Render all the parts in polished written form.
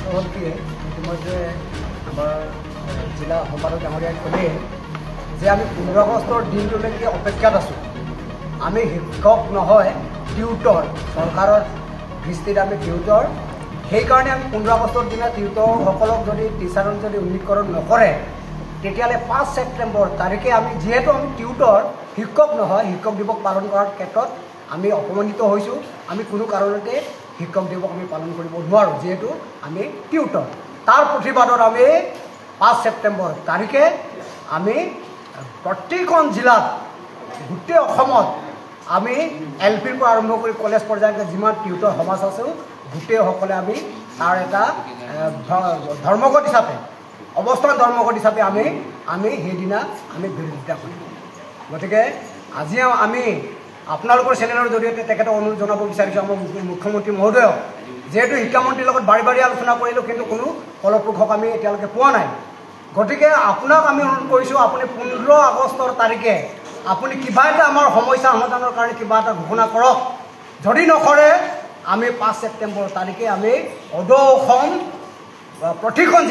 কথাটো হ'ল কি ইতিমধ্যে আমাৰ জিলা সম্পাদক ডাঙৰীয়াই ক'লে যে আমি 15 আগষ্টৰ দিনটোলৈকে অপেক্ষাত আছোঁ। আমি শিক্ষক নহয়, টিউটৰ, চৰকাৰৰ দৃষ্টিত আমি টিউটৰ। সেইকাৰণে আমি 15 আগষ্টৰ দিনা টিউটৰসকলক যদি টিচাৰক যদি উন্নীতকৰণ নকৰে তেতিয়াহ'লে 5 ছেপ্টেম্বৰ তাৰিখে আমি যিহেতু আমি টিউটৰ, শিক্ষক নহয়, শিক্ষক দিৱস পালন কৰাৰ ক্ষেত্ৰত আমি অপমানিত হৈছোঁ। আমি কোনো কাৰণতে শিক্ষক দিৱস আমি পালন কৰিব নোৱাৰোঁ, যিহেতু আমি টিউটৰ। তাৰ প্ৰতিবাদত আমি 5 ছেপ্টেম্বৰ তাৰিখে আমি প্ৰতিখন জিলাত গোটেই অসমত আমি LPৰ পৰা আৰম্ভ কৰি কলেজ পৰ্যায়লৈকে যিমান টিউটৰ সমাজ আছোঁ গোটেইসকলে আমি তাৰ এটা ধৰ্মঘট হিচাপে, অৱস্থান ধৰ্মঘট হিচাপে আমি সেইদিনা আমি বিৰোধিতা কৰিম। গতিকে আজি আমি আপোনালোকৰ চেনেলৰ জৰিয়তে তেখেতক অনুৰোধ জনাব বিচাৰিছোঁ, আমাৰ মুখ্যমন্ত্ৰী মহোদয়ক, যিহেতু শিক্ষামন্ত্ৰীৰ লগত বাৰে বাৰে আলোচনা কৰিলোঁ কিন্তু কোনো ফলপ্ৰসূ আমি এতিয়ালৈকে পোৱা নাই। গতিকে আপোনাক আমি অনুৰোধ কৰিছোঁ, আপুনি 15 আগষ্টৰ তাৰিখে আপুনি কিবা এটা আমাৰ সমস্যা সমাধানৰ কাৰণে কিবা এটা ঘোষণা কৰক। যদি নকৰে আমি 5 ছেপ্টেম্বৰ তাৰিখে আমি অদৌ অসম প্ৰতিখন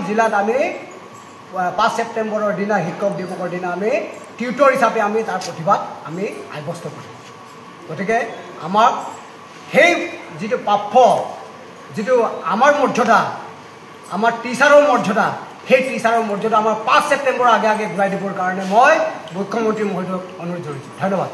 জিলাত আমি 5 ছেপ্টেম্বৰৰ দিনা শিক্ষক দিৱসৰ দিনা আমি টিউটৰ হিচাপে আমি তাৰ প্ৰতিবাদ আমি সাব্যস্ত কৰিম। গতিকে আমাক সেই যিটো প্ৰাপ্য, যিটো আমাৰ মৰ্যাদা, আমাৰ টিচাৰৰ মৰ্যাদা, সেই টিচাৰৰ মৰ্যাদা আমাৰ 5 ছেপ্টেম্বৰৰ আগে আগে ঘূৰাই দিবৰ কাৰণে মই মুখ্যমন্ত্ৰী মহোদয়ক অনুৰোধ জনাইছোঁ। ধন্যবাদ।